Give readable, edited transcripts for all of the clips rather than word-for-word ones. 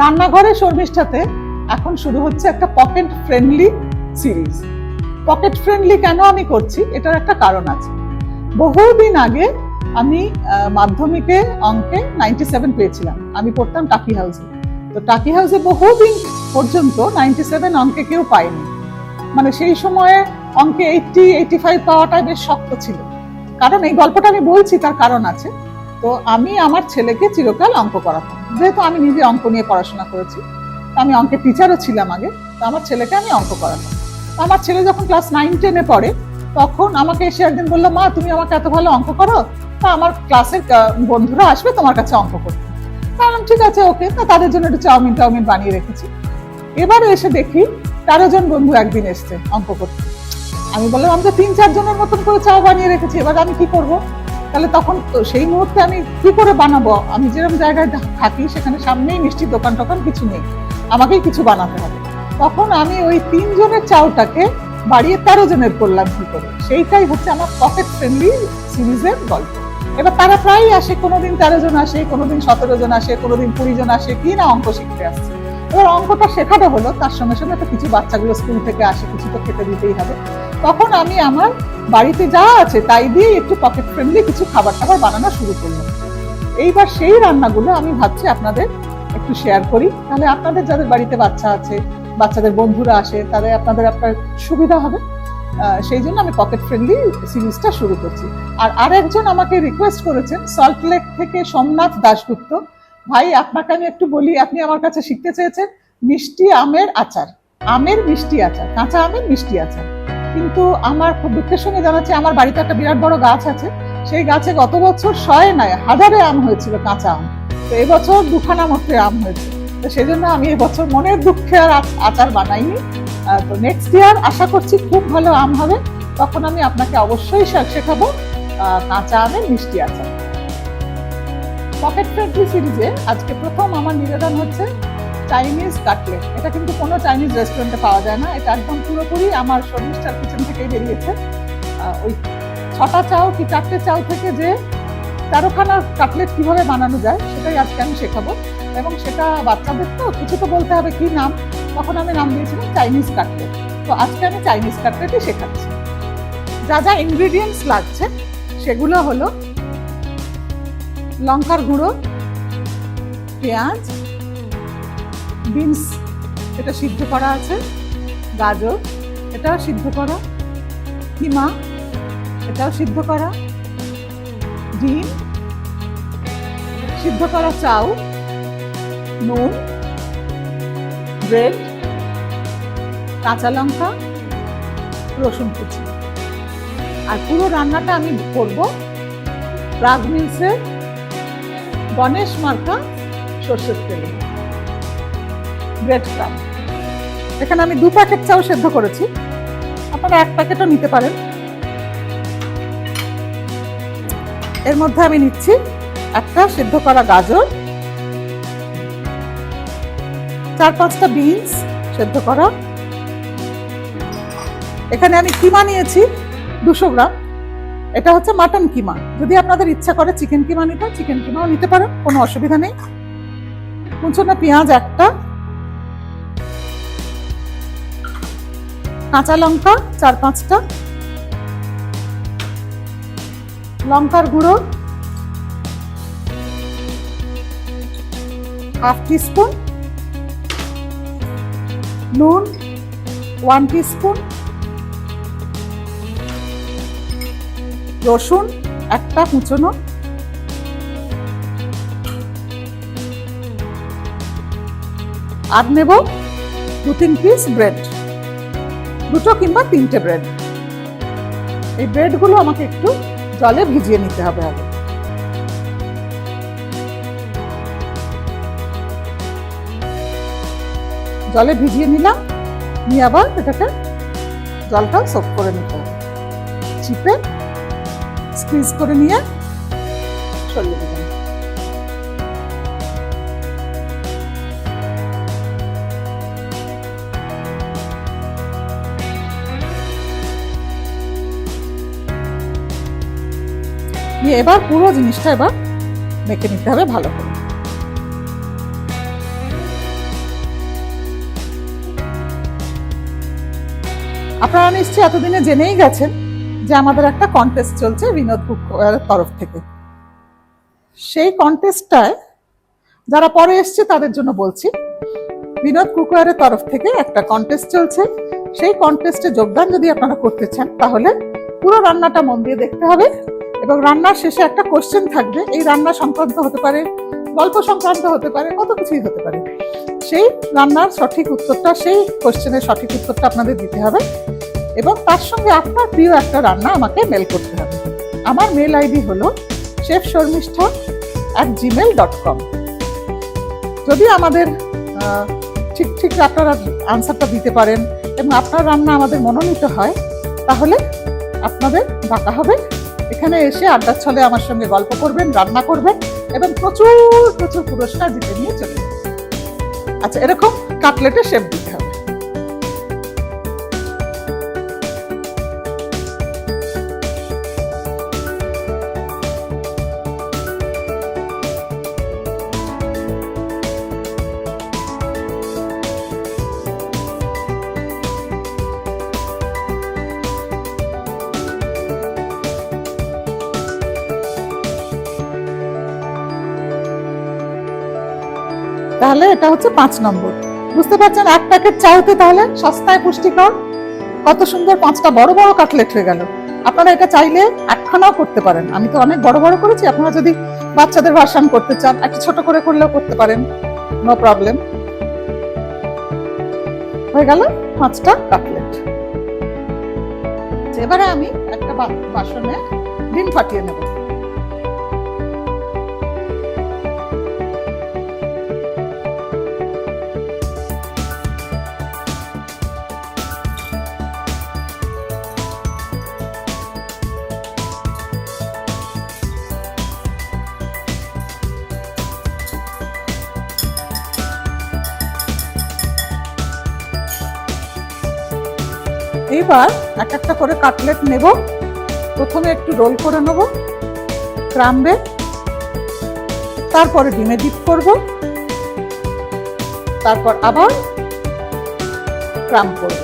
রান্নাঘরে শর্মিষ্ঠাতে এখন শুরু হচ্ছে একটা pocket friendly series. Pocket friendly কেন আমি করছি, এটার একটা কারণ আছে। বহুদিন আগে আমি মাধ্যমিকে অঙ্কে 97 পেয়েছিলাম। আমি পড়তাম টাকি হাউসে। তো টাকি হাউসে বহুদিন পর্যন্ত 97 অঙ্কে কেউ পায়নি। মানে সেই সময়ে অঙ্কে 85 পাওয়াটা বেশ শক্ত ছিল। কারণ এই গল্পটা আমি বলছি, তার কারণ আছে। তো আমি আমার ছেলেকে চিরকাল অঙ্ক করাতাম, যেহেতু আমি নিজে অঙ্ক নিয়ে পড়াশোনা করেছি। আমি অঙ্কের টিচারও ছিলাম আগে। তো আমার ছেলেকে আমি অঙ্ক করাতাম। আমার ছেলে যখন ক্লাস 9-10-এ পড়ে, তখন আমাকে এসে একদিন বললো, মা তুমি আমাকে এত ভালো অঙ্ক করো, তা আমার ক্লাসের বন্ধুরা আসবে তোমার কাছে অঙ্ক করতে। বললাম ঠিক আছে, ওকে। তা তাদের জন্য একটু চাউমিন বানিয়ে রেখেছি। এবারে এসে দেখি 13 জন বন্ধু একদিন এসছে অঙ্ক করতে। আমি বললাম, আমি তো 3-4 জনের মতন করে চাও বানিয়ে রেখেছি, এবার আমি কি করব? তাহলে তখন সেই মুহূর্তে আমি কি করে বানাবো? আমি যেরকম জায়গায় থাকি সেখানে সামনেই মিষ্টির দোকান টোকান কিছু নেই, আমাকেই কিছু বানাতে হবে। তখন আমি ওই 3 জনের চাউটাকে বাড়িয়ে 13 জনের করলাম কি করে। সেইটাই হচ্ছে আমার পকেট ফ্রেন্ডলি সিরিজের গল্প। এবার তারা প্রায়ই আসে, কোনোদিন 13 জন আসে, কোনোদিন 17 জন আসে, কোনোদিন 20 জন আসে, কি না অঙ্ক শিখতে আসছে। এবার অঙ্কটা শেখানো হলো, তার সঙ্গে সঙ্গে তো কিছু বাচ্চাগুলো স্কুল থেকে আসে, কিছু তো খেতে দিতেই হবে। তখন আমি আমার বাড়িতে যা আছে তাই দিয়ে একটু পকেট ফ্রেন্ডলি কিছু খাবার টাবার বানানো শুরু করলাম। এইবার সেই রান্নাগুলো আমি ভাবছি আপনাদের একটু শেয়ার করি, তাহলে আপনাদের যাদের বাড়িতে বাচ্চা আছে, বাচ্চাদের বন্ধুরা আসে, তাদের আপনার সুবিধা হবে। সেই জন্য আমি পকেট ফ্রেন্ডলি সিরিজটা শুরু করছি। আর আরেকজন আমাকে রিকোয়েস্ট করেছেন সল্টলেক থেকে, সোমনাথ দাশগুপ্ত ভাই, আপনাকে আমি একটু বলি, আপনি আমার কাছে শিখতে চেয়েছেন মিষ্টি আমের আচার, আমের মিষ্টি আচার, কাঁচা আমের মিষ্টি আচার। কিন্তু আমার খুব দুঃখের সঙ্গে জানাচ্ছি, আমার বাড়িতে একটা বিরাট বড় গাছ আছে, সেই গাছে গত বছর 100 নয় 1000 আম হয়েছিল, কাঁচা আম। তো এবছর 2খানা মাত্র আম হয়েছে। তো সেই জন্য আমি এবছর মনের দুঃখে আর আচার বানাইনি। তো নেক্সট ইয়ার আশা করছি খুব ভালো আম হবে, তখন আমি আপনাকে অবশ্যই শেখাবো কাঁচা আমের মিষ্টি আচার। পকেট ফ্রেন্ডলি সিরিজে আজকে প্রথম আমার নিবেদন হচ্ছে চাইনিজ কাটলেট। এটা কিন্তু কোনো চাইনিজ রেস্টুরেন্টে পাওয়া যায় না, এটা একদম পুরোপুরি আমার শর্মিষ্ঠার কিচেন থেকেই বেরিয়েছে। ওই 6টা চাউ কি 4টে চাউ থেকে যে 13খানা কাটলেট কিভাবে বানানো যায় সেটাই আজকে আমি শেখাবো। এবং সেটা বাচ্চাদের তো কিছু তো বলতে হবে, কি নাম, তখন আমি নাম দিয়েছিলাম চাইনিজ কাটলেট। তো আজকে আমি চাইনিজ কাটলেটই শেখাচ্ছি। যা যা ইনগ্রিডিয়েন্টস লাগছে সেগুলো হলো লঙ্কার গুঁড়ো, পেঁয়াজ, বিনস এটা সিদ্ধ করা আছে, গাজর এটাও সিদ্ধ করা, কিমা এটাও সিদ্ধ করা, ডিম সিদ্ধ করা, চাউ, নুন, ব্রেড, কাঁচা লঙ্কা, রসুন কুচি। আর পুরো রান্নাটা আমি করব প্রাগ মিলসের গণেশ মার্কা সর্ষের তেলে। ব্রেড ক্রাম, এখানে আমি 2 প্যাকেট চাউ সেদ্ধ করেছি, আপনারা 1 প্যাকেটও নিতে পারেন। এর মধ্যে আমি নিচ্ছি একটা সেদ্ধ করা গাজর, 4-5টা বিনস সেদ্ধ করা। এখানে আমি কিমা নিয়েছি 200 গ্রাম, এটা হচ্ছে মাটন কিমা। যদি আপনাদের ইচ্ছা করে চিকেন কিমা নিতে, চিকেন কিমাও নিতে পারেন, কোনো অসুবিধা নেই। কুচনো পেঁয়াজ 1টা, কাঁচা লঙ্কা 4-5টা, লঙ্কার গুঁড়ো ½ টিস্পুন, নুন 1 টিস্পুন, রসুন 1টা কুচনো, আর নেব 2-3 পিস ব্রেড, 2টো কিংবা 3টে ব্রেড। এই ব্রেডগুলো আমাকে একটু জলে ভিজিয়ে নিতে হবে আগে। জলে ভিজিয়ে নিলাম, নিয়ে আবার এটাকে জলটা সোক করে নিতে হবে, চিপে স্কুইজ করে নিয়ে সরিয়ে দেবেন। এবার পুরো জিনিসটা এবার মেখে নিতে হবে ভালো করে। আপনারা নিশ্চয়ই এতদিনে জেনেই গেছেন যে আমাদের একটা কন্টেস্ট চলছে বিনোদ কুকওয়ারের তরফ থেকে। সেই কন্টেস্টটায় যারা পরে এসছে তাদের জন্য বলছি, বিনোদ কুকওয়ারের তরফ থেকে একটা কন্টেস্ট চলছে। সেই কন্টেস্টে যোগদান যদি আপনারা করতে চান তাহলে পুরো রান্নাটা মন দিয়ে দেখতে হবে, এবং রান্নার শেষে একটা কোশ্চেন থাকবে। এই রান্না সংক্রান্ত হতে পারে, গল্প সংক্রান্ত হতে পারে, কত কিছুই হতে পারে। সেই রান্নার সঠিক উত্তরটা, সেই কোশ্চেনের সঠিক উত্তরটা আপনাদের দিতে হবে, এবং তার সঙ্গে আপনার প্রিয় একটা রান্না আমাকে মেল করতে হবে। আমার মেল আইডি হলো chefsharmistha@gmail.com। যদি আমাদের ঠিক ঠিক আপনারা আনসারটা দিতে পারেন এবং আপনার রান্না আমাদের মনোনীত হয়, তাহলে আপনাদের ডাকা হবে। এখানে এসে আড্ডার ছলে আমার সঙ্গে গল্প করবেন, রান্না করবেন এবং প্রচুর প্রচুর পুরস্কার জিতে নিয়ে চলে যাবেন। আচ্ছা, এরকম কাটলেটে শেপ দিতে হবে। তাহলে এটা হচ্ছে 5 নম্বর। বুঝতে পারছেন, এক প্যাকেট চাউতে তাহলে সস্তায় পুষ্টিকর কত সুন্দর 5টা বড় বড় কাটলেট হয়ে গেল। আপনারা এটা চাইলে একখানাও করতে পারেন। আমি তো অনেক বড় বড় করেছি, আপনারা যদি বাচ্চাদের ভার্সন করতে চান একটু ছোট করে করলেও করতে পারেন, নো প্রবলেম। হয়ে গেল 5টা কাটলেট। এবারে আমি একটা বাসনে ডিম ফাটিয়ে নেব। এইবার এক একটা করে কাটলেট নেব। প্রথমে একটু রোল করে নেব ক্রাম্বে, তারপরে ডিমে ডিপ করব, তারপর আবার ক্রাম্ব করব।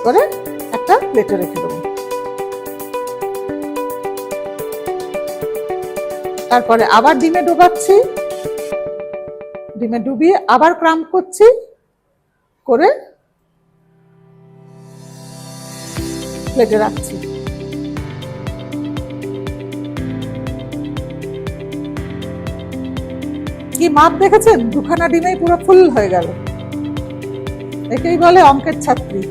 করে একটা প্লেটে রেখে দেবো। তারপরে আবার ডিমে ডোবাচ্ছি, ডিমে ডুবিয়ে আবার ক্রাম্ব করছি, করে প্লেটে রাখছি। কি মাপ দেখেছেন? 2খানা ডিমেই পুরো ফুল হয়ে গেল। একেই বলে অঙ্কের ছাত্রী।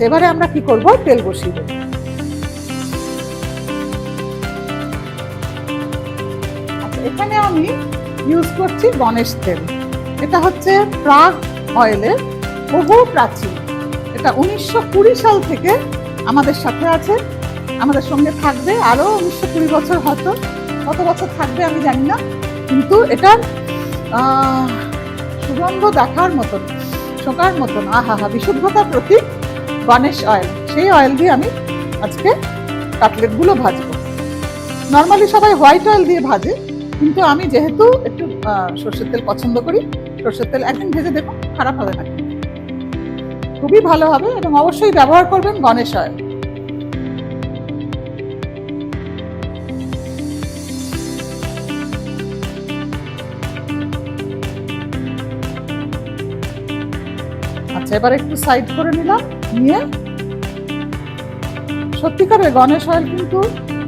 এবারে আমরা কি করব? তেল বসিয়ে দেব। আচ্ছা, এখানে আমি ইউজ করছি গণেশ তেল। এটা হচ্ছে প্রাগ অয়েলের বহু প্রাচীন। এটা 1920 সাল থেকে আমাদের সাথে আছে, আমাদের সঙ্গে থাকবে আরো 1920 বছর, হয়তো কত বছর থাকবে আমি জানি না, কিন্তু এটার সুগন্ধ দেখার মতন, শোকার মতন, আহা বিশুদ্ধতার প্রতি গণেশ অয়েল। সেই অয়েল দিয়ে আমি আজকে কাটলেটগুলো ভাজবো। নর্মালি সবাই হোয়াইট অয়েল দিয়ে ভাজে, কিন্তু আমি যেহেতু একটু সর্ষের তেল পছন্দ করি, সর্ষের তেল একদিন ভেজে দেখুন, খারাপ হবে না, খুবই ভালো হবে। এবং অবশ্যই ব্যবহার করবেন গণেশ অয়েল। আচ্ছা, এবার একটু সাইড করে নিলাম, নিয়ে সত্যিকারের গণেশ অয়েল কিন্তু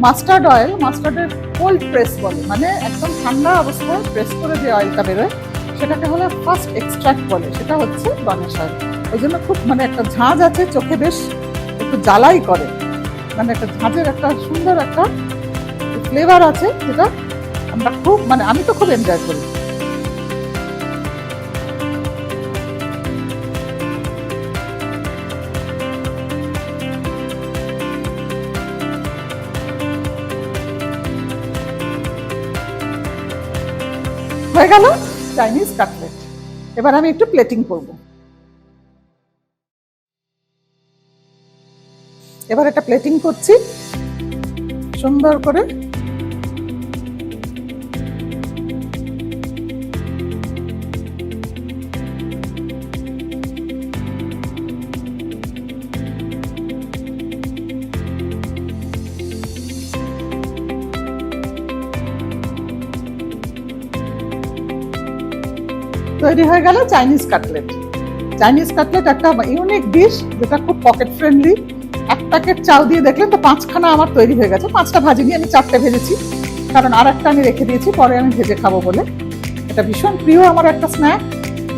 মাস্টার্ড অয়েল, মাস্টার্ডের কোল্ড প্রেস বলে, মানে একদম ঠান্ডা অবস্থায় প্রেস করে যে অয়েলটা বেরোয় সেটাকে হলে ফার্স্ট এক্সট্রাক্ট বলে, সেটা হচ্ছে গণেশ অয়েল। ওই জন্য খুব মানে একটা ঝাঁঝ আছে, চোখে বেশ একটু জ্বালাই করে, মানে একটা ঝাঁঝের একটা সুন্দর একটা ফ্লেভার আছে, যেটা আমরা খুব মানে আমি তো খুব এনজয় করি। হয়ে গেল চাইনিজ কাটলেট। এবার আমি একটু প্লেটিং করব। এবার এটা প্লেটিং করছি সুন্দর করে। তৈরি হয়ে গেল চাইনিজ কাটলেট। চাইনিজ কাটলেট একটা ইউনিক ডিশ, যেটা খুব পকেট ফ্রেন্ডলি। এক প্যাকেট চাল দিয়ে দেখলেন তো 5খানা আমার তৈরি হয়ে গেছে। 5টা ভাজিনি, আমি 4টে ভেজেছি, কারণ আর একটা আমি রেখে দিয়েছি, পরে আমি ভেজে খাবো বলে। এটা ভীষণ প্রিয় আমার একটা স্ন্যাক,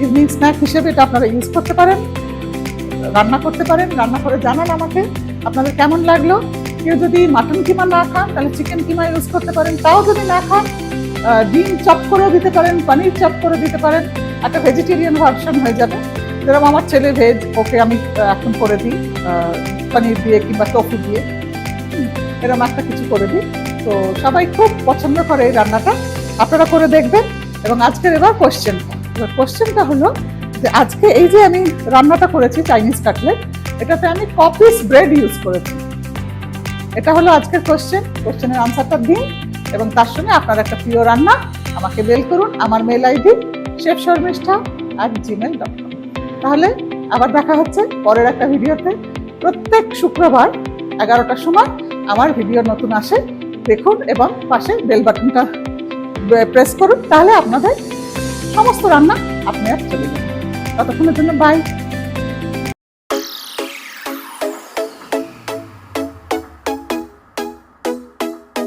ইভিনিং স্ন্যাক হিসেবে এটা আপনারা ইউজ করতে পারেন, রান্না করতে পারেন। রান্না করে জানান আমাকে আপনাদের কেমন লাগলো। কেউ যদি মাটন কিমা না খান তাহলে চিকেন কিমা ইউজ করতে পারেন, তাও যদি না খান ডিম চপ করেও দিতে পারেন, পনির চপ করে দিতে পারেন, একটা ভেজিটেরিয়ান ভার্সন হয়ে যাবে। যেরকম আমার ছেলে ভেজ, ওকে আমি এখন করে দিই পনির দিয়ে কিংবা টফু দিয়ে, এরকম একটা কিছু করে দিই। তো সবাই খুব পছন্দ করে এই রান্নাটা, আপনারা করে দেখবেন। এবং আজকের এবার কোশ্চেনটা হলো যে আজকে এই যে আমি রান্নাটা করেছি চাইনিজ কাটলেট, এটাতে আমি কপিস ব্রেড ইউজ করেছি। এটা হলো আজকের কোশ্চেনের আনসারটা দিন, এবং তার সঙ্গে আপনার একটা প্রিয় রান্না আমাকে মেল করুন। আমার মেল আইডি chefsharmishta@gmail.com। তাহলে আবার দেখা হচ্ছে পরের একটা ভিডিওতে। প্রত্যেক শুক্রবার 11টার সময় আমার ভিডিও নতুন আসে, দেখুন এবং পাশে বেল বাটনটা প্রেস করুন, তাহলে আপনাদের সমস্ত রান্না আপনি আর চলে যাবেন। ততক্ষণের জন্য বাই।